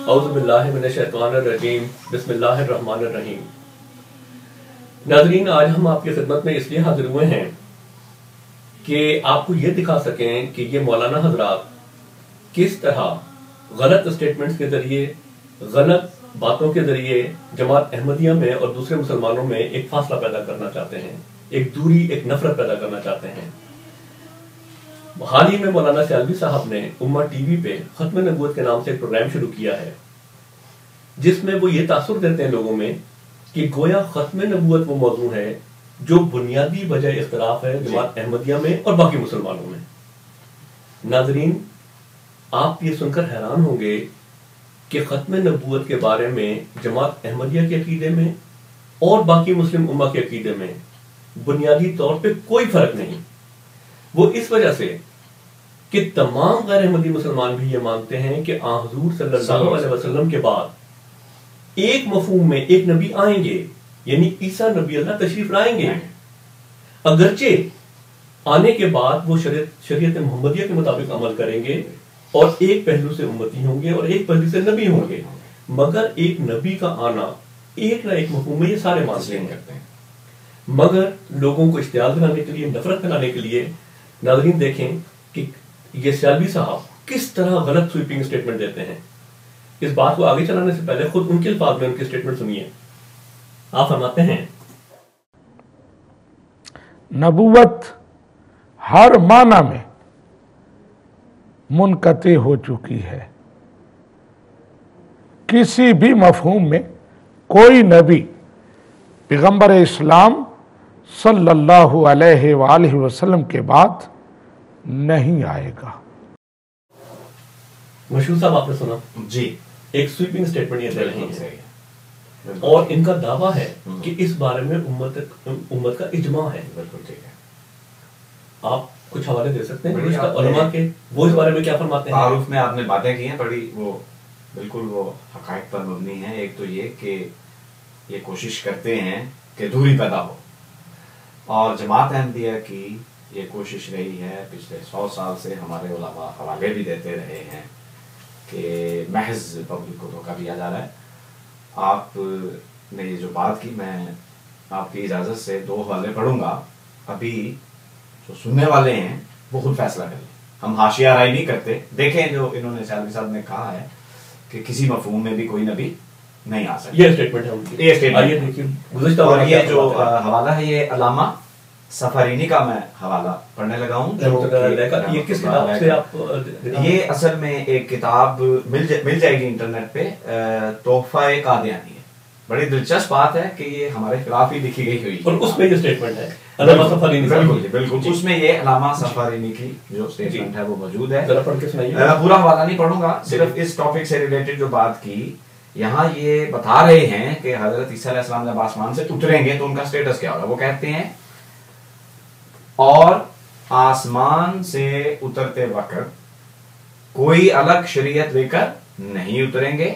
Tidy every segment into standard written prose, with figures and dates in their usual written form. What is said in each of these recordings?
اعوذ باللہ من الشیطان الرجیم بسم اللہ الرحمن الرحیم۔ ناظرین، آج ہم آپ کی خدمت میں اس لیے حاضر ہوئے ہیں کہ آپ کو یہ دکھا سکیں کہ یہ مولانا حضرات کس طرح غلط اسٹیٹمنٹس کے ذریعے، غلط باتوں کے ذریعے جماعت احمدیہ میں اور دوسرے مسلمانوں میں ایک فاصلہ پیدا کرنا چاہتے ہیں، ایک دوری، ایک نفرت پیدا کرنا چاہتے ہیں۔ حال ہی میں مولانا سیالوی صاحب نے امہ ٹی وی پہ ختم نبوت کے نام سے ایک پروگرام شروع کیا ہے، جس میں وہ یہ تاثر دیتے ہیں لوگوں میں کہ گویا ختم نبوت وہ موضوع ہے جو بنیادی وجہ اختلاف ہے جماعت احمدیہ میں اور باقی مسلمانوں میں۔ ناظرین، آپ یہ سن کر حیران ہوں گے کہ ختم نبوت کے بارے میں جماعت احمدیہ کے عقیدے میں اور باقی مسلم امہ کے عقیدے میں بنیادی طور پہ کوئی فرق نہیں۔ وہ اس وجہ سے کہ تمام غیر احمدی مسلمان بھی یہ مانتے ہیں کہ آن حضور صلی اللہ علیہ وسلم کے بعد ایک مفہوم میں ایک نبی آئیں گے، یعنی عیسیٰ نبی اللہ تشریف لائیں گے، اگرچہ آنے کے بعد وہ شریعت محمدیہ کے مطابق عمل کریں گے اور ایک پہلو سے امتی ہوں گے اور ایک پہلو سے نبی ہوں گے، مگر ایک نبی کا آنا ایک نہ ایک مفہوم میں یہ سارے مانتے ہیں۔ مگر لوگوں کو اشتعال دلانے کے لیے، نفرت پھیلانے کے لیے، ناظرین دیکھیں کہ یہ سیالوی صاحب کس طرح غلط سویپنگ اسٹیٹمنٹ دیتے ہیں۔ اس بات کو آگے چلانے سے پہلے خود ان کے الفاظ میں ان کی اسٹیٹمنٹ سنیے۔ آپ فرماتے ہیں، نبوت ہر معنی میں منقطع ہو چکی ہے۔ کسی بھی مفہوم میں کوئی نبی پیغمبر اسلام صلی اللہ علیہ وآلہ وسلم کے بعد نہیں آئے گا۔ مشہور صاحب آپ نے سنا جی، ایک سویپنگ اسٹیٹمنٹ یہ دے رہے ہیں اور ان کا دعویٰ ہے کہ اس بارے میں امت کا اجماع ہے۔ بالکل ٹھیک ہے۔ آپ کچھ حوالے دے سکتے ہیں اس کا علماء کے، وہ اس بارے میں کیا فرماتے ہیں؟ تعارف میں آپ نے باتیں کی ہیں بڑی، وہ بالکل وہ حقائق پر مبنی ہیں۔ ایک تو یہ کہ یہ کوشش کرتے ہیں کہ دوری پیدا ہو، اور جماعت احمدیہ کی یہ کوشش رہی ہے پچھلے 100 سال سے، ہمارے علماء حوالے بھی دیتے رہے ہیں کہ محض پبلک کو دھوکہ دیا جا رہا ہے۔ آپ نے یہ جو بات کی، میں آپ کی اجازت سے 2 حوالے پڑھوں گا، ابھی جو سننے والے ہیں وہ خود فیصلہ کریں، ہم حاشیہ رائے نہیں کرتے۔ دیکھیں جو انہوں نے سیالوی صاحب نے کہا ہے کہ کسی مفہوم میں بھی کوئی نبی نہیں آ سکتا، یہ اسٹیٹمنٹ ہے ان کی۔ یہ اسٹیٹمنٹ آئیے دیکھیے گزشتہ اور والا یہ کیا جو فرماتے ہیں۔ حوالہ ہے یہ علامہ سفارینی کا میں حوالہ پڑھنے لگا ہوں۔ یہ کس کتاب سے آپ؟ یہ اصل میں ایک کتاب مل جائے گی انٹرنیٹ پہ، تحفہ قادیانی ہے۔ بڑی دلچسپ بات ہے کہ یہ ہمارے خلاف ہی لکھی گئی ہوئی، اور اس میں یہ اسٹیٹمنٹ ہے علامہ سفارینی صاحب کی۔ بالکل اس میں یہ علامہ سفارینی کی جو اسٹیٹمنٹ ہے وہ موجود ہے۔ ذرا پڑھ کے سنائیے۔ پورا حوالہ نہیں پڑھوں گا، صرف اس ٹاپک سے ریلیٹڈ جو بات کی، یہاں یہ بتا رہے ہیں کہ حضرت عیسیٰ علیہ السلام جب آسمان سے اتریں گے تو ان کا سٹیٹس کیا ہوگا۔ وہ کہتے ہیں، اور آسمان سے اترتے وقت کوئی الگ شریعت لے کر نہیں اتریں گے،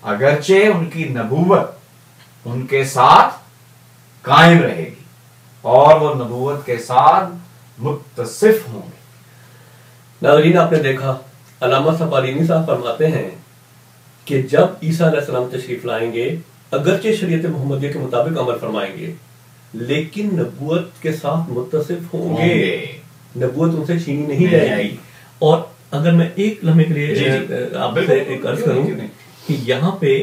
اگرچہ ان کی نبوت ان کے ساتھ قائم رہے گی اور وہ نبوت کے ساتھ متصف ہوں گے۔ ناظرین، آپ نے دیکھا علامہ سفارینی صاحب فرماتے ہیں کہ جب عیسیٰ علیہ السلام تشریف لائیں گے، اگرچہ شریعت محمدیہ کے مطابق عمل فرمائیں گے، لیکن نبوت کے ساتھ متصف ہوں گے، نبوت ان سے چھینی نہیں جائے گی۔ اور اگر میں ایک لمحے کے لیے آپ سے ایک عرض کروں کہ یہاں پہ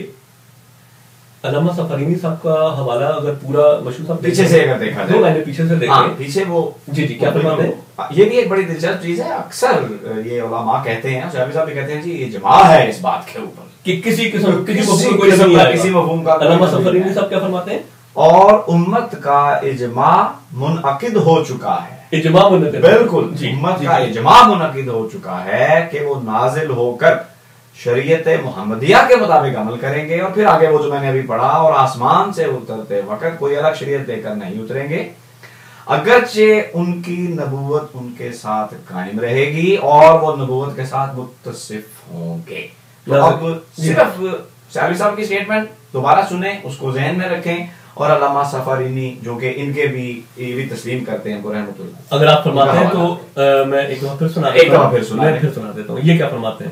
علامہ سفارینی صاحب کا حوالہ اگر پورا مشہور صاحب پیچھے سے اگر دیکھا جائے، 2 لائنیں پیچھے سے دیکھیں، پیچھے وہ جی کیا فرماتے ہیں؟ یہ بھی ایک بڑی دلچسپ چیز ہے۔ اکثر یہ علماء کہتے ہیں، شاہبی صاحب بھی کہتے ہیں، جی اجماع ہے اس بات کے اوپر کہ کسی قسم کسی مفہوم کا۔ علامہ سفارینی صاحب کیا فرماتے ہیں؟ اور امت کا اجماع منعقد ہو چکا ہے۔ اجماع منعقد، بالکل، امت کا اجماع منعقد ہو چکا ہے کہ وہ نازل ہو کر شریعت محمدیہ کے مطابق عمل کریں گے، اور پھر آگے وہ جو میں نے ابھی پڑھا، اور آسمان سے اترتے وقت کوئی الگ شریعت لے کر نہیں اتریں گے، اگرچہ ان کی نبوت ان کے ساتھ قائم رہے گی اور وہ نبوت کے ساتھ متصف ہوں گے۔ تو اب صرف سیالوی صاحب کی سٹیٹمنٹ دوبارہ سنیں، اس کو ذہن میں رکھیں، اور علامہ سفارینی جو کہ ان کے بھی یہ بھی تسلیم کرتے ہیں رحمۃ اللہ۔ اگر آپ فرماتے ہیں تو میں ایک دفعہ پھر سنا دیتا ہوں۔ یہ کیا فرماتے ہیں؟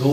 2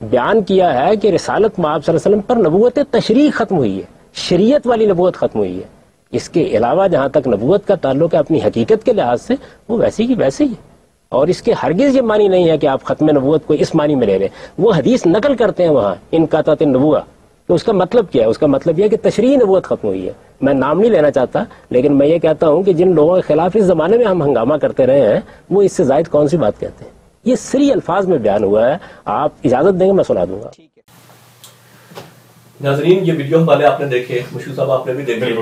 بیان کیا ہے کہ رسالت مآب صلی اللہ علیہ وسلم پر نبوت تشریع ختم ہوئی ہے، شریعت والی نبوت ختم ہوئی ہے. اس کے علاوہ جہاں تک نبوت کا تعلق ہے اپنی حقیقت کے لحاظ سے وہ ویسی کی ویسے ہی ہے، اور اس کے ہرگز یہ معنی نہیں ہے کہ آپ ختم نبوت کو اس معنی میں لے لیں. وہ حدیث نقل کرتے ہیں وہاں انقطاعت النبوہ، تو اس کا مطلب کیا ہے؟ اس کا مطلب یہ ہے کہ تشریعی نبوت ختم ہوئی ہے. میں نام نہیں لینا چاہتا، لیکن میں یہ کہتا ہوں کہ جن لوگوں کے خلاف اس زمانے میں ہم ہنگامہ کرتے رہے ہیں وہ اس سے زائد کون سی بات کہتے ہیں. یہ صریح الفاظ میں بیان ہوا ہے. آپ اجازت دیں گے میں سنا دوں گا. ناظرین یہ ویڈیو والے آپ نے دیکھے، مشہور صاحب آپ نے بھی دیکھے.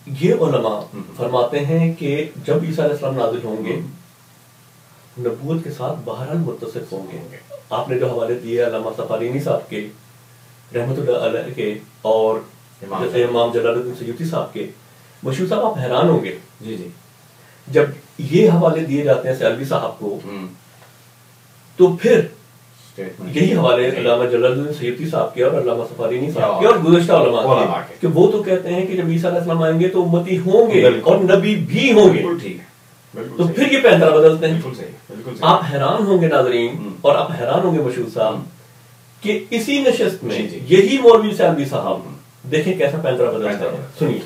یہ علماء فرماتے ہیں کہ جب عیسیٰ علیہ السلام نازل ہوں گے نبوت کے ساتھ بہرحال متصف ہوں گے. آپ نے جو حوالے دیے علامہ سفارینی صاحب کے رحمت اللہ علیہ کے اور امام جلال الدین سیوطی صاحب کے، مشہور صاحب آپ حیران ہوں گے جی جی جب یہ حوالے دیے جاتے ہیں سیالوی صاحب کو، تو پھر یہی حوالے علامہ جلال الدین سیوطی صاحب کے اور علامہ سفارینی صاحب کے اور گزشتہ علماء کے، کہ وہ تو کہتے ہیں کہ جب عیسیٰ علیہ السلام آئیں گے تو امتی ہوں گے اور نبی بھی ہوں گے. تو پھر یہ پینترا بدلتے ہیں. آپ حیران ہوں گے ناظرین اور آپ حیران ہوں گے مشہور صاحب کہ اسی نشست میں یہی مولوی سیالوی صاحب دیکھیں کیسا پینترا بدلتا ہے. سنیے.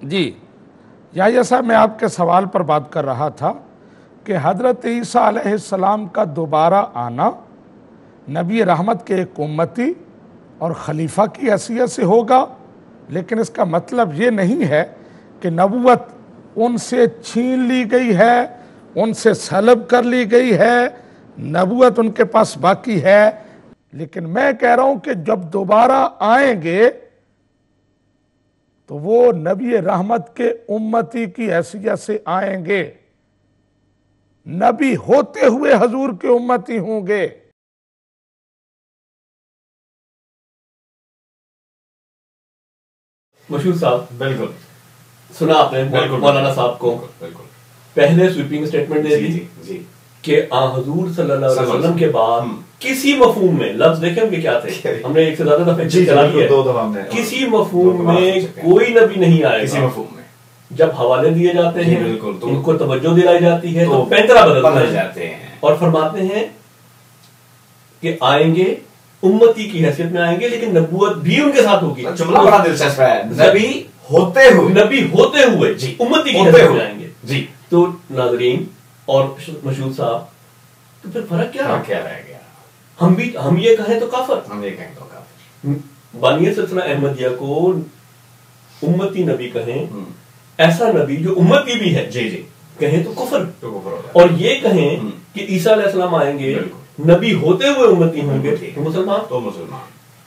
جی یا صاحب میں آپ کے سوال پر بات کر رہا تھا کہ حضرت عیسیٰ علیہ السلام کا دوبارہ آنا نبی رحمت کے ایک امتی اور خلیفہ کی حیثیت سے ہوگا، لیکن اس کا مطلب یہ نہیں ہے کہ نبوت ان سے چھین لی گئی ہے، ان سے سلب کر لی گئی ہے، نبوت ان کے پاس باقی ہے. لیکن میں کہہ رہا ہوں کہ جب دوبارہ آئیں گے تو وہ نبی رحمت کے امتی کی حیثیت سے آئیں گے، نبی ہوتے ہوئے حضور کے امتی ہوں گے. مشہور صاحب بالکل سنا آپ نے مولانا صاحب کو پہلے سویپنگ سٹیٹمنٹ دے دی کہ حضور صلی اللہ علیہ وسلم کے بعد کسی مفہوم میں، لفظ دیکھیں ان کے کیا تھے، ہم نے ایک سے زیادہ دفعہ چلا دیا، کسی مفہوم میں کوئی نبی نہیں آئے گا. جب حوالے دیے جاتے ہیں ان کو توجہ دلائی جاتی ہے تو پینترا بدل جاتے ہیں اور فرماتے ہیں کہ آئیں گے امتی کی حیثیت میں آئیں گے لیکن نبوت بھی ان کے ساتھ ہوگی. جملہ بڑا دلچسپ ہے، نبی ہوتے ہوئے جی امتی کی حیثیت میں آئیں گے. جی تو ناظرین اور مشہور صاحب تو پھر فرق کیا رہ گیا؟ ہم یہ کہیں تو کافر، بانی سلسلہ احمدیہ کو امتی نبی کہیں، ایسا نبی جو امتی بھی ہے جی جی کہیں تو کفر، اور یہ کہیں کہ عیسیٰ علیہ السلام آئیں گے نبی ہوتے ہوئے امتی ہوں گے تو مسلمان.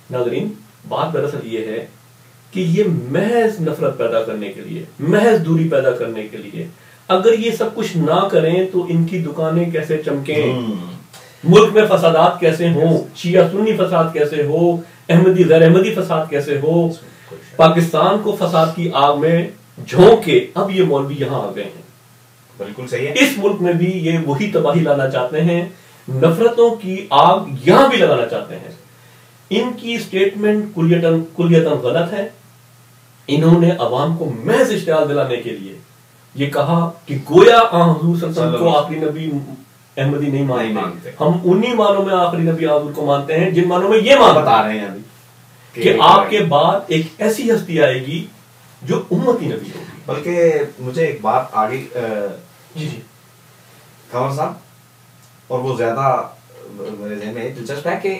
ناظرین بات دراصل یہ ہے کہ یہ محض نفرت پیدا کرنے کے لیے، محض دوری پیدا کرنے کے لیے، اگر یہ سب کچھ نہ کریں تو ان کی دکانیں کیسے چمکیں، ملک میں فسادات کیسے ہوں، شیعہ سنی فساد کیسے ہو، احمدی غیر احمدی فساد کیسے ہو، پاکستان کو فساد کی آگ میں جھونک کے اب یہ مولوی یہاں آ گئے ہیں. بالکل صحیح ہے. اس ملک میں بھی یہ وہی تباہی لانا چاہتے ہیں، نفرتوں کی آگ یہاں بھی لگانا چاہتے ہیں. ان کی سٹیٹمنٹ کلیتاً غلط ہے. انہوں نے عوام کو محض اشتعال دلانے کے لیے یہ کہا کہ گویا حضور صلی اللہ علیہ وسلم کو آخری نبی احمدی نہیں مانتے، ہم انہی معنوں میں آخری نبی حضور کو مانتے ہیں جن معنوں میں یہ بتا رہے ہیں ابھی کہ آپ کے بعد ایک ایسی ہستی آئے گی جو امتی نبی ہوگی. بلکہ مجھے ایک بات آگے جی جی کنور صاحب، اور وہ زیادہ میرے ذہن میں دلچسپ ہے کہ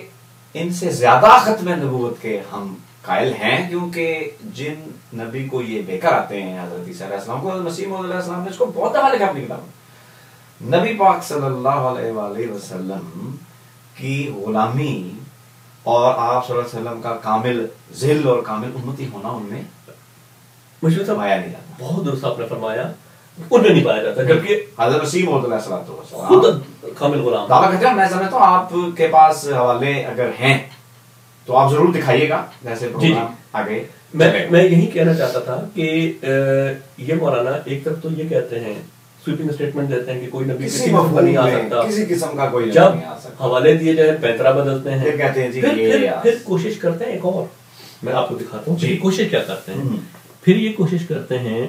ان سے زیادہ ختم نبوت کے ہم قائل ہیں، کیونکہ جن نبی کو یہ بے کر آتے ہیں حضرت عیسیٰ علیہ السلام کو، مسیح موعود علیہ السلام نے اس کو بہت دفعہ لکھا اپنی کتاب میں، نبی پاک صلی اللہ علیہ وآلہ وسلم کی غلامی اور آپ صلی اللہ علیہ وسلم کا کامل ذل اور کامل امتی ہونا ان میں مشہور صاحب پایا نہیں جاتا. بہت درست آپ نے فرمایا، ان میں نہیں پایا جاتا، جبکہ حضرت مسیح موعود علیہ السلام خود کامل غلام. دعویٰ کرتے ہیں. میں سمجھتا ہوں آپ کے پاس حوالے اگر ہیں تو آپ ضرور دکھائیے گا جیسے پروگرام آگے. میں یہی کہنا چاہتا تھا کہ یہ مولانا ایک طرف تو یہ کہتے ہیں، سویپنگ سٹیٹمنٹ دیتے ہیں کہ کوئی نبی کسی مفہوم کا نہیں آ سکتا، کسی قسم کا کوئی جب نہیں آ سکتا، حوالے دیے جائیں پینترا بدلتے ہیں، پھر کہتے ہیں جی پھر کوشش کرتے ہیں ایک اور، میں آپ کو دکھاتا ہوں کوشش کیا کرتے ہیں. پھر یہ کوشش کرتے ہیں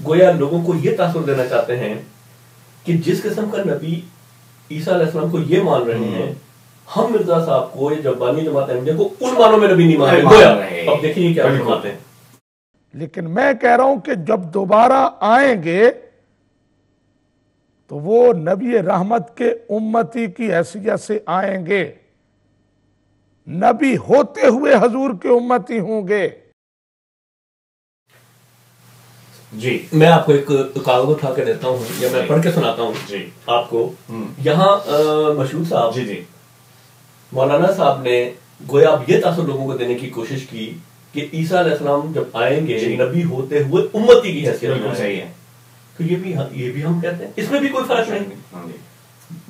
گویا لوگوں کو یہ تاثر دینا چاہتے ہیں کہ جس قسم کا نبی عیسیٰ علیہ السلام کو یہ مان رہے ہیں، ہم مرزا صاحب کو یا جبانی جماعت احمدیہ کو ان معنوں میں نبی نہیں مان رہے. گویا اب دیکھیے کیا فرماتے ہیں. لیکن میں کہہ رہا ہوں کہ جب دوبارہ آئیں گے تو وہ نبی رحمت کے امتی کی حیثیت سے آئیں گے، نبی ہوتے ہوئے حضور کے امتی ہوں گے. جی میں آپ کو ایک کاغذ اٹھا کے دیتا ہوں یا میں پڑھ کے سناتا ہوں جی آپ کو. یہاں مشہور صاحب جی جی مولانا صاحب نے گویا اب یہ تاثر لوگوں کو دینے کی کوشش کی کہ عیسیٰ علیہ السلام جب آئیں گے نبی ہوتے ہوئے امتی کی حیثیت میں صحیح ہے. تو یہ بھی ہم کہتے ہیں، اس میں بھی کوئی فرق نہیں.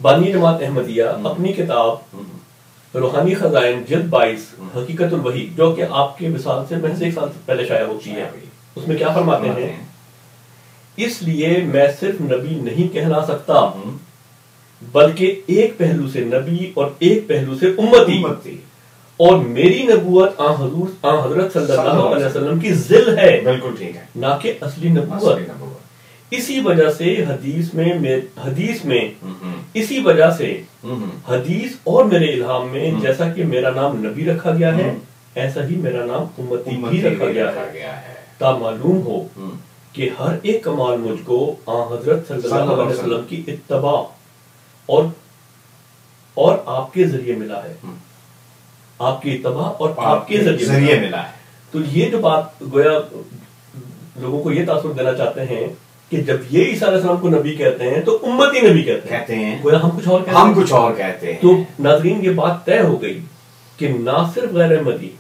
بانی جماعت احمدیہ اپنی کتاب روحانی خزائن جلد 22 حقیقت الوحی، جو کہ آپ کے وصال سے محض 1 سال پہلے شائع ہوتی ہے، اس میں کیا فرماتے ہیں؟ اس لیے میں صرف نبی نہیں کہلا سکتا بلکہ ایک پہلو سے نبی اور ایک پہلو سے امتی، اور میری نبوت حضرت صلی اللہ علیہ وسلم کی ذل ہے، بالکل ٹھیک ہے، نہ کہ اصلی نبوت. اسی وجہ سے حدیث اور میرے الہام میں جیسا کہ میرا نام نبی رکھا گیا ہے ایسا ہی میرا نام امتی بھی رکھا گیا ہے، تا معلوم ہو کہ ہر ایک کمال مجھ کو حضرت صلی اللہ علیہ وسلم کی اتباع اور آپ کے ذریعے ملا ہے. آپ کی اتباع اور آپ کے ذریعے ملا ہے. تو یہ جو بات گویا لوگوں کو یہ تاثر دینا چاہتے ہیں کہ جب یہ عیسیٰ علیہ السلام کو نبی کہتے ہیں تو امتی نبی کہتے ہیں، گویا ہم کچھ اور کہتے ہیں. تو ناظرین یہ بات طے ہو گئی کہ نہ صرف غیر احمدی،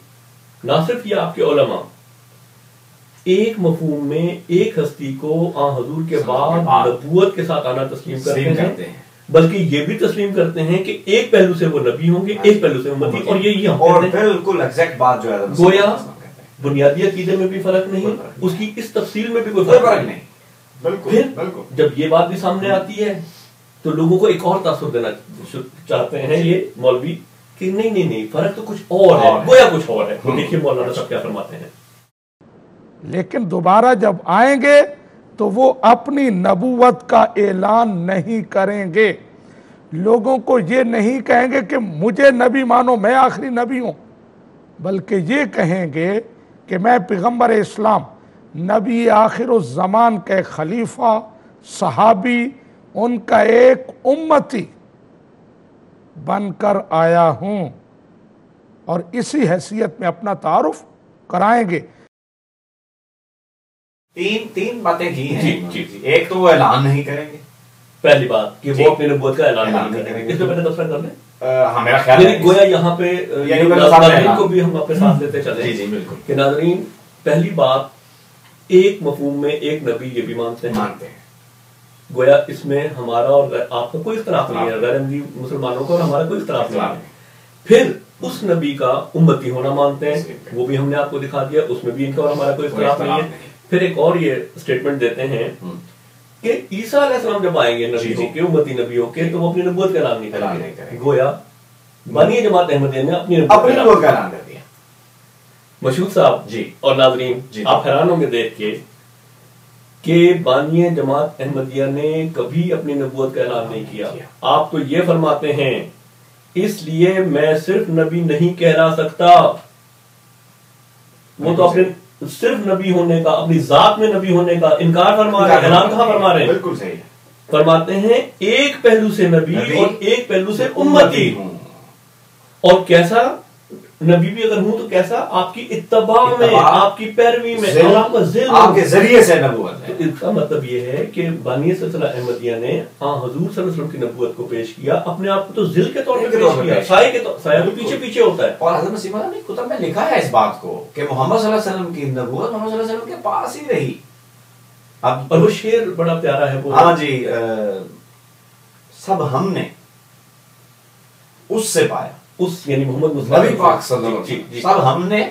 نہ صرف یہ آپ کے علماء ایک مفہوم میں ایک ہستی کو حضور کے بعد نبوت کے ساتھ آنا تسلیم کرتے ہیں، بلکہ یہ بھی تسلیم کرتے ہیں کہ ایک پہلو سے وہ نبی ہوں گے، ایک پہلو سے امتی. اور یہ ہم بالکل ایگزیکٹ بات جو ہے گویا بنیادی عقیدے میں بھی فرق نہیں، اس کی اس تفصیل میں بھی کوئی فرق نہیں. پھر جب یہ بات بھی سامنے آتی ہے تو لوگوں کو ایک اور تاثر دینا چاہتے ہیں یہ مولوی کہ نہیں فرق تو کچھ اور ہے، گویا کچھ اور ہے. دیکھیے مولانا صاحب کیا فرماتے ہیں. لیکن دوبارہ جب آئیں گے تو وہ اپنی نبوت کا اعلان نہیں کریں گے، لوگوں کو یہ نہیں کہیں گے کہ مجھے نبی مانو، میں آخری نبی ہوں، بلکہ یہ کہیں گے کہ میں پیغمبر اسلام، نبی آخر الزمان کے خلیفہ، صحابی، ان کا ایک امتی بن کر آیا ہوں، اور اسی حیثیت میں اپنا تعارف کرائیں گے. تین باتیں کی ہیں. ایک تو وہ اعلان نہیں کریں گے، پہلی بات کہ وہ اپنی نبوت کا اعلان نہیں کریں گے. اس میں پہلے تبصرہ کر لیں. میرا خیال ہے گویا یہاں پہ ناظرین کو بھی ہم اپنے ساتھ لیتے چلیں. جی بالکل کہ ناظرین پہلی بات ایک مفہوم میں ایک نبی یہ بھی مانتے ہیں. گویا اس میں ہمارا اور آپ کا کوئی اختلاف نہیں ہے، غیر احمدی مسلمانوں کا اور ہمارا کوئی اختلاف نہیں ہے. پھر اس نبی کا امتی ہونا مانتے ہیں، وہ بھی ہم نے آپ کو دکھا دیا، اس میں بھی ان کا اور ہمارا کوئی اختلاف نہیں ہے. پھر ایک اور یہ سٹیٹمنٹ دیتے ہیں کہ عیسیٰ علیہ السلام جب آئیں گے نبی ہو کے، امتی نبی ہو کے، تو وہ اپنی نبوت کا اعلان نہیں کریں گے. گویا بانی جماعت احمدیہ نے اپنی نبوت کا اعلان کر دیا. مشہود صاحب جی اور ناظرین آپ حیران ہوں گے دیکھ کے کہ بانی جماعت احمدیہ نے کبھی اپنی نبوت کا اعلان نہیں کیا. آپ تو یہ فرماتے ہیں اس لیے میں صرف نبی نہیں کہلا سکتا. وہ تو اپنے صرف نبی ہونے کا، اپنی ذات میں نبی ہونے کا انکار فرما رہے ہیں. اعلان کہاں فرما رہے ہیں؟ بالکل صحیح ہے. فرماتے ہیں ایک پہلو سے نبی اور ایک پہلو سے امتی ہوں. اور کیسا نبی بھی اگر ہوں تو کیسا؟ آپ کی اتباع میں، آپ کی پیروی میں، اور آپ کا ذل، آپ کے ذریعے سے نبوت ہے. اس کا مطلب یہ ہے کہ بانی سلسلہ احمدیہ نے حضور صلی اللہ علیہ وسلم کی نبوت کو پیش کیا، اپنے آپ کو تو ذل کے طور پہ پیش کیا، سائے کے طور، سایہ تو پیچھے پیچھے ہوتا ہے. اور حضرت مسیح موعود نے کتب میں لکھا ہے اس بات کو کہ محمد صلی اللہ علیہ وسلم کی نبوت محمد صلی اللہ علیہ وسلم کے پاس ہی رہی. اور وہ شعر بڑا پیارا ہے وہ، ہاں جی، سب ہم نے اس سے پایا، اس یعنی محمد نبی پاک صلی اللہ علیہ وسلم، سب ہم نے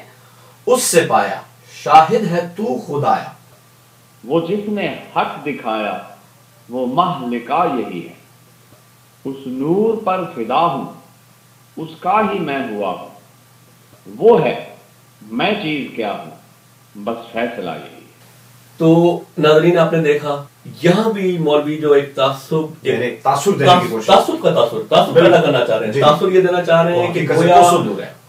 اس سے پایا، شاہد ہے تو خدایا. وہ جس نے حق دکھایا وہ ماہ لکا یہی ہے، اس نور پر فدا ہوں اس کا ہی میں ہوا ہوں. وہ ہے میں چیز کیا ہوں بس فیصلہ یہی ہے. تو ناظرین آپ نے دیکھا یہاں بھی مولوی جو ایک تعصب پیدا کرنا چاہ رہے ہیں، تاثر یہ دینا چاہ رہے ہیں کہ گویا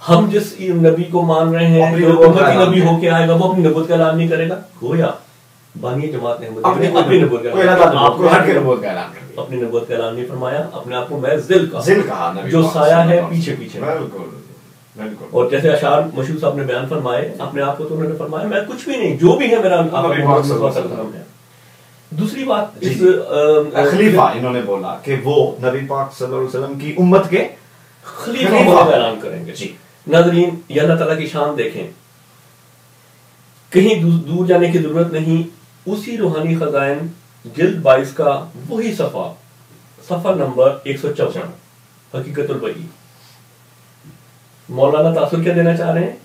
ہم جس نبی کو مان رہے ہیں جو امتی نبی ہو کے آئے گا وہ اپنی نبوت کا اعلان نہیں کرے گا، گویا بانی جماعت احمدیہ نے اپنی نبوت کا اعلان نہیں فرمایا، اپنے آپ کو میں ذل کہا جو سایہ ہے پیچھے پیچھے. اور جیسے اشعار مشہور صاحب نے بیان فرمائے اپنے آپ کو تو انہوں نے فرمایا میں کچھ بھی نہیں، جو بھی ہے میرا ہے. دوسری بات اس خلیفہ انہوں نے بولا کہ وہ نبی پاک صلی اللہ علیہ وسلم کی امت کے خلیفہ ہونے کا اعلان کریں گے. ناظرین یہ اللہ تعالیٰ کی شان دیکھیں، کہیں دور جانے کی ضرورت نہیں، اسی روحانی خزائن جلد 22 کا وہی صفحہ نمبر 154 حقیقت الوحی. مولانا تاثر کیا دینا چاہ رہے ہیں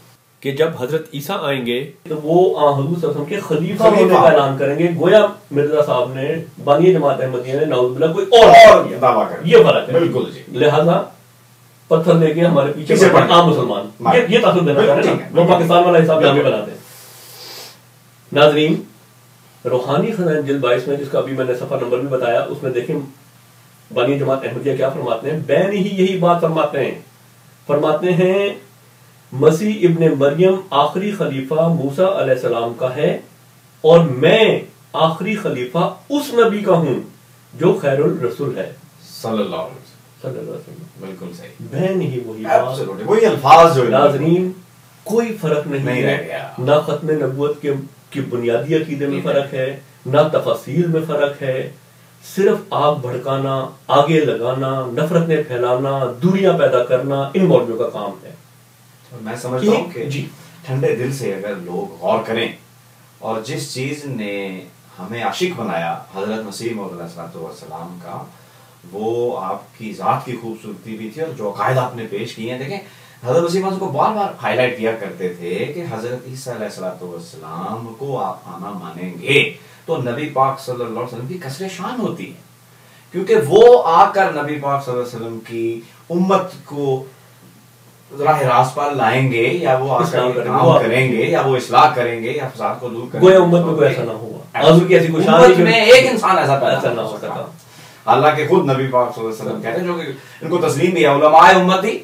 کہ جب حضرت عیسیٰ آئیں گے تو وہ حضور صلی اللہ علیہ وسلم کے خلیفہ ہونے کا اعلان کریں گے، گویا مرزا صاحب نے بانی جماعت احمدیہ نے نعوذ باللہ کوئی اور دعویٰ کر یہ فرق ہے. بالکل جی. لہذا پتھر لے کے ہمارے پیچھے عام مسلمان یہ تاثر دینا چاہ رہے ہیں، وہ پاکستان والا حساب جامع بناتے ہیں. ناظرین روحانی خزائن جلد 22 میں جس کا ابھی میں نے صفحہ نمبر بھی بتایا اس میں دیکھیں بانی جماعت احمدیہ کیا فرماتے ہیں، بین ہی یہی بات فرماتے ہیں مسیح ابن مریم آخری خلیفہ موسیٰ علیہ السلام کا ہے اور میں آخری خلیفہ اس نبی کا ہوں جو خیر الرسول ہے صلی اللہ علیہ وسلم. بالکل صحیح. بہن ہی وہی الفاظ. ناظرین کوئی فرق نہیں ہے، نہ ختم نبوت کی بنیادی عقیدے میں فرق ہے، نہ تفاصیل میں فرق ہے، صرف آگ بھڑکانا، آگے لگانا، نفرتیں پھیلانا، دوریاں پیدا کرنا ان مولویوں کا کام ہے. میں سمجھتا ہوں کہ ٹھنڈے دل سے اگر لوگ غور کریں اور جس چیز نے ہمیں عاشق بنایا حضرت مسیح موعود علیہ الصلوۃ والسلام کا، وہ آپ کی ذات کی خوبصورتی بھی تھی اور جو عقائد آپ نے پیش کیے ہیں. دیکھیں حضرت مسیح موعود کو بار بار ہائی لائٹ کیا کرتے تھے کہ حضرت عیسیٰ علیہ الصلوۃ والسلام کو آپ آنا مانیں گے تو نبی پاک صلی اللہ علیہ وسلم کی کسر شان ہوتی ہے، کیونکہ وہ آ کر نبی پاک صلی اللہ علیہ وسلم کی امت کو راہ راست پر لائیں گے، یا وہ آ کر کام کریں گے، یا وہ اصلاح کریں گے، یا فساد کو دور کریں گے. امت میں کوئی ایسا نہ ہوا، امت میں ایک انسان ایسا نہ ہو سکا. حالانکہ خود نبی پاک صلی اللہ علیہ وسلم کہتے ہیں، جو کہ ان کو تسلیم بھی ہے، علماء امتی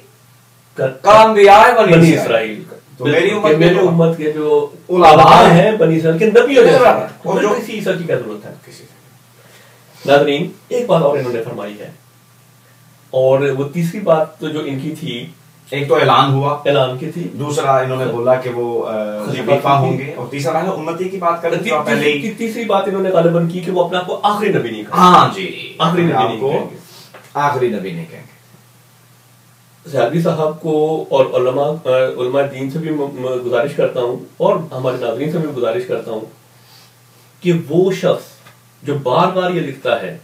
کانبیاء بنی اسرائیل. تو میری امت کے جو علماء ہیں بنی اسرائیل کے نبی اور جو کسی عیسیٰ کی کیا ضرورت ہے. ناظرین ایک بات اور انہوں نے فرمائی ہے، اور وہ تیسری بات تو جو ان کی تھی، ایک تو اعلان ہوا، اعلان کی تھی، دوسرا انہوں نے بولا کہ وہ خلیفہ ہوں گے، اور تیسرا امتی کی بات کریں. تیسری بات انہوں نے غالباً کی کہ وہ اپنے آپ کو آخری نبی نہیں کہیں گے. ہاں جی، آخری نبی نہیں کہیں گے، آخری نبی نہیں کہیں گے. سیالوی صاحب کو اور علماء دین سے بھی گزارش کرتا ہوں اور ہمارے ناظرین سے بھی گزارش کرتا ہوں کہ وہ شخص جو بار بار یہ لکھتا ہے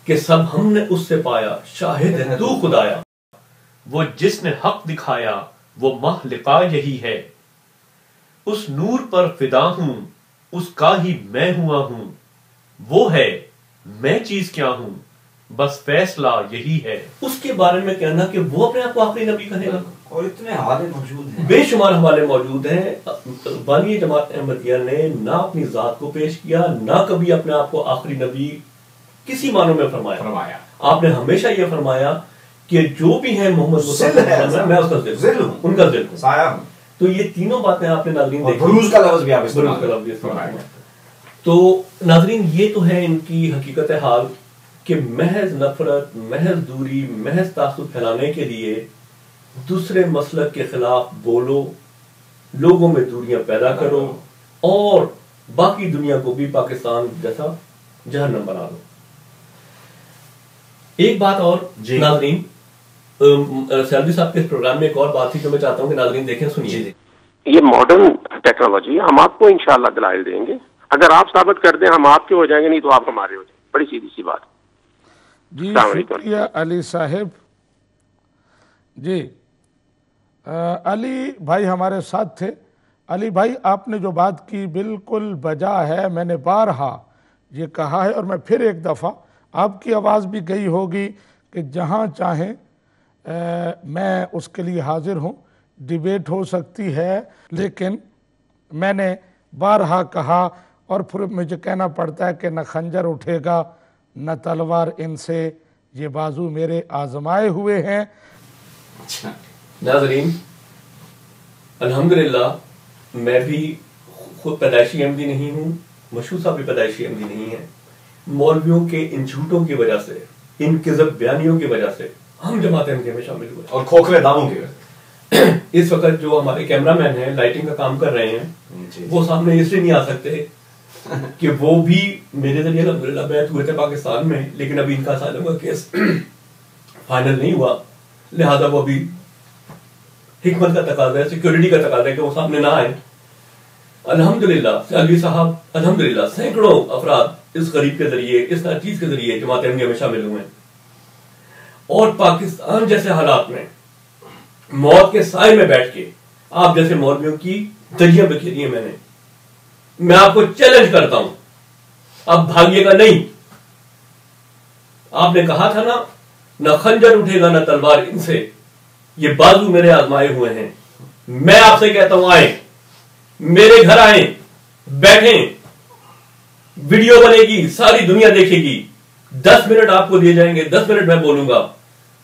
کہ سب ہم نے اس سے پایا، شاہد ہے تو خدایا، وہ جس نے حق دکھایا وہ ماہ لقا یہی ہے، اس نور پر فدا ہوں اس کا ہی میں ہوا ہوں، وہ ہے میں چیز کیا ہوں بس فیصلہ یہی ہے. اس کے بارے میں کہنا کہ وہ اپنے آپ کو آخری نبی کہے گا، اور اتنے حوالے موجود ہیں، بے شمار حوالے موجود ہیں. بانی جماعت احمدیہ نے نہ اپنی ذات کو پیش کیا، نہ کبھی اپنے آپ کو آخری نبی کسی معنوں میں فرمایا. آپ نے ہمیشہ یہ فرمایا کہ جو بھی ہے محمد مصطفیٰ میں اس کا ذل ہوں، ان کا ذل ہوں، سایہ ہوں. تو یہ تینوں باتیں آپ نے ناظرین دیکھی، بروز کا لفظ بھی آپ استعمال فرمایا. تو ناظرین یہ تو ہے ان کی حقیقت حال کہ محض نفرت، محض دوری، محض تعصب پھیلانے کے لیے دوسرے مسلک کے خلاف بولو، لوگوں میں دوریاں پیدا کرو اور باقی دنیا کو بھی پاکستان جیسا جہنم بنا دو. ایک بات اور ناظرین، سیالوی صاحب کے اس پروگرام میں ایک اور بات تھی جو میں چاہتا ہوں کہ ناظرین دیکھیں سنیے. یہ ماڈرن ٹیکنالوجی ہم آپ کو انشاءاللہ دلائل دیں گے، اگر آپ ثابت کر دیں ہم آپ کے ہو جائیں گے، نہیں تو آپ ہمارے ہو جائیں گے. بڑی سیدھی سی بات. جی شکریہ علی صاحب. جی علی بھائی ہمارے ساتھ تھے. علی بھائی آپ نے جو بات کی بالکل بجا ہے، میں نے بارہا یہ کہا ہے اور میں پھر ایک دفعہ، آپ کی آواز بھی گئی ہوگی کہ جہاں چاہیں میں اس کے لیے حاضر ہوں، ڈیبیٹ ہو سکتی ہے، لیکن میں نے بارہا کہا اور پھر مجھے کہنا پڑتا ہے کہ نہ خنجر اٹھے گا نہ تلوار ان سے، یہ بازو میرے آزمائے ہوئے ہیں. ناظرین، الحمدللہ میں بھی خود پیدائشی احمدی نہیں ہوں، مشہور صاحب بھی پیدائشی احمدی نہیں ہے. مولویوں کے ان جھوٹوں کی وجہ سے، ان کذب بیانیوں کی وجہ سے ہم جماعت احمدیہ میں شامل ہوئے، اور کھوکھلے دعووں کی وجہ سے. اس وقت جو ہمارے کیمرہ مین ہیں لائٹنگ کا کام کر رہے ہیں وہ سامنے اس لیے نہیں آ سکتے کہ وہ بھی میرے ذریعے الحمدللہ بیعت ہوئے تھے پاکستان میں، لیکن ابھی ان کا اسائلم کا کیس فائنل نہیں ہوا، لہذا وہ ابھی حکمت کا تقاضا ہے، سیکیورٹی کا تقاضا ہے کہ وہ سامنے نہ آئے. الحمدللہ علوی صاحب، الحمدللہ سینکڑوں افراد اس غریب کے ذریعے، اس ہر چیز کے ذریعے جماعت احمدیہ میں شامل ہوئے ہیں. اور پاکستان جیسے حالات میں موت کے سائے میں بیٹھ کے آپ جیسے مولویوں کی دلیاں بکھیری ہیں میں آپ کو چیلنج کرتا ہوں، اب بھاگیے گا نہیں. آپ نے کہا تھا نا، نہ خنجر اٹھے گا نہ تلوار ان سے، یہ بازو میرے آزمائے ہوئے ہیں. میں آپ سے کہتا ہوں آئیں، میرے گھر آئیں، بیٹھیں، ویڈیو بنے گی، ساری دنیا دیکھے گی. 10 منٹ آپ کو دیے جائیں گے، 10 منٹ میں بولوں گا،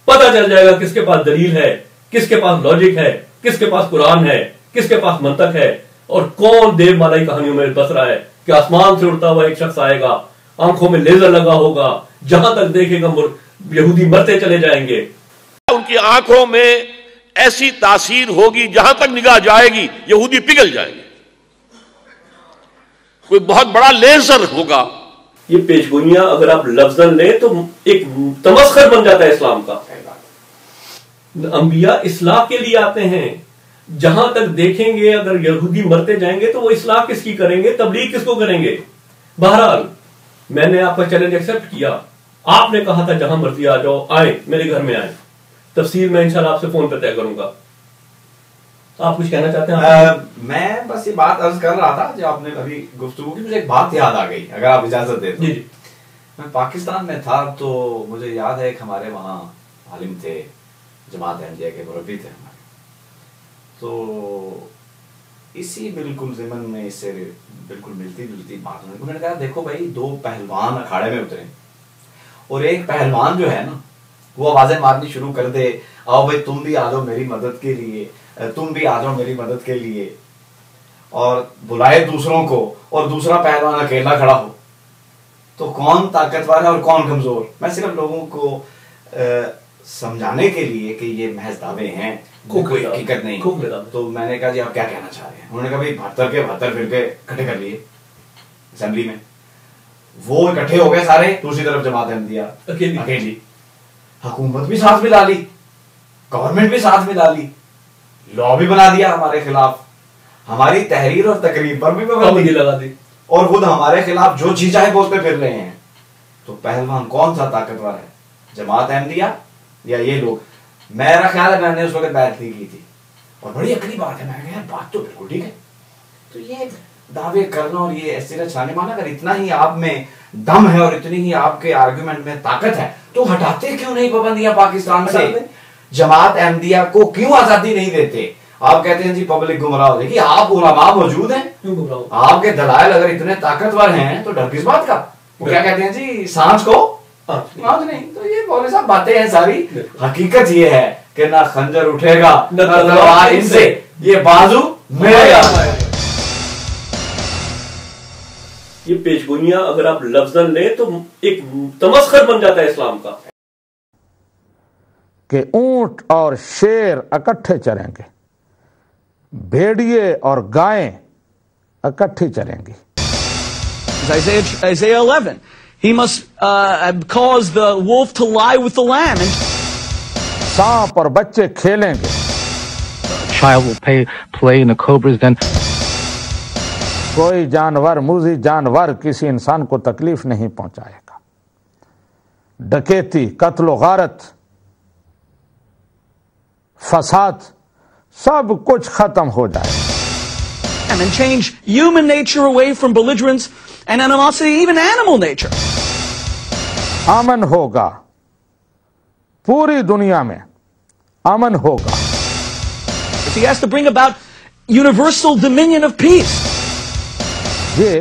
پتہ چل جائے گا کس کے پاس دلیل ہے، کس کے پاس لاجک ہے، کس کے پاس قرآن ہے، کس کے پاس منطق ہے، اور کون دیو مالائی کہانیوں میں بس رہا ہے کہ آسمان سے اڑتا ہوا ایک شخص آئے گا، آنکھوں میں لیزر لگا ہوگا، جہاں تک دیکھے گا یہودی مرتے چلے جائیں گے. ان کی آنکھوں میں ایسی تاثیر ہوگی، جہاں تک نگاہ جائے گی یہودی پگھل جائیں گے. کوئی بہت بڑا لیزر ہوگا. یہ پیشگوئیاں اگر آپ لفظاً لیں تو ایک تمسخر بن جاتا ہے اسلام کا. انبیاء اصلاح کے لیے آتے ہیں، جہاں تک دیکھیں گے اگر یہودی مرتے جائیں گے تو وہ اصلاح کس کی کریں گے، تبلیغ کس کو کریں گے. بہرحال میں نے آپ کا چیلنج ایکسپٹ کیا، آپ نے کہا تھا جہاں مرضی آ جاؤ، آئیں میرے گھر میں آئیں. تفصیل میں انشاءاللہ آپ سے فون پہ طے کروں گا. آپ کچھ کہنا چاہتے ہیں؟ میں بس یہ بات عرض کر رہا تھا جو آپ نے ابھی گفتگو کی، مجھے ایک بات یاد آ گئی اگر آپ اجازت دیں. جی جی. میں پاکستان میں تھا تو مجھے یاد ہے کہ ہمارے وہاں عالم تھے، جماعت احمدیہ کے مربی تھے ہمارے، تو اسی بالکل ضمن میں اس سے بالکل ملتی جلتی بات ہوئی. انہوں نے کہا دیکھو بھائی، 2 پہلوان اکھاڑے میں اترے اور ایک پہلوان جو ہے نا وہ آوازیں مارنی شروع کر دے، آؤ بھائی تم بھی آ جاؤ میری مدد کے لیے، تم بھی آ جاؤ میری مدد کے لیے، اور بلائے دوسروں کو، اور دوسرا پہلوان اکیلا کھڑا ہو، تو کون طاقتور ہے اور کون کمزور. میں صرف لوگوں کو سمجھانے کے لیے کہ یہ محض دعوے ہیں، کوئی حقیقت نہیں. تو میں نے کہا جی آپ کیا کہنا چاہ رہے ہیں؟ انہوں نے کہا بھائی 72 کے 72 فرقے اکٹھے کر لیے اسمبلی میں، وہ اکٹھے ہو گئے سارے، دوسری طرف جماعت احمدیہ اکیلی، حکومت بھی ساتھ ملا لی، گورنمنٹ بھی ساتھ ملا لی، لا بھی بنا دیا ہمارے خلاف، ہماری تحریر اور تقریر پر بھی پابندی لگا دی، اور خود ہمارے خلاف جو جی چاہے بولتے پھر رہے ہیں. تو پہلوان کون سا طاقتور ہے، جماعت احمدیہ یا یہ لوگ؟ میرا خیال ہے میں نے اس وقت بیعت نہیں کی تھی، اور بڑی عقلی بات ہے. میں کہا بات تو بالکل ٹھیک ہے. تو یہ دعوے کرنا اور یہ ایسے چھانے مانا، اگر اتنا ہی آپ میں دم ہے اور اتنی ہی آپ کے آرگومنٹ میں طاقت ہے تو ہٹاتے کیوں نہیں پابندیاں پاکستان سے؟ جماعت احمدیہ کو کیوں آزادی نہیں دیتے؟ آپ کہتے ہیں جی پبلک گمراہ ہو. دیکھیے آپ علماء موجود ہیں، آپ کے دلائل اگر اتنے طاقتور ہیں تو ڈر کس بات کا؟ وہ کیا کہتے ہیں جی سانچ کو آنچ نہیں. تو یہ مولوی صاحب باتیں ہیں ساری. حقیقت یہ ہے کہ نہ خنجر اٹھے گا نہ تلوار ان سے، یہ بازو میرے آزمائے. یہ پیشگوئیاں اگر آپ لفظاً لیں تو ایک تمسخر بن جاتا ہے اسلام کا. کہ اونٹ اور شیر اکٹھے چریں گے، بھیڑیے اور گائیں اکٹھی چریں گی. Isaiah 11. He must cause the wolf to lie with the lamb. سانپ اور بچے کھیلیں گے. Child will play in the cobra's den. کوئی جانور، موذی جانور کسی انسان کو تکلیف نہیں پہنچائے گا. ڈکیتی، قتل و غارت، فساد سب کچھ ختم ہو جائے گا. And change human nature away from belligerence and animosity, even animal nature. امن ہوگا، پوری دنیا میں امن ہوگا. He has to bring about universal dominion of peace. یہ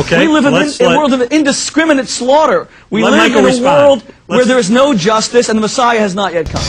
Okay, we live in a world of indiscriminate slaughter. We live in a world where there is no justice and the Messiah has not yet come.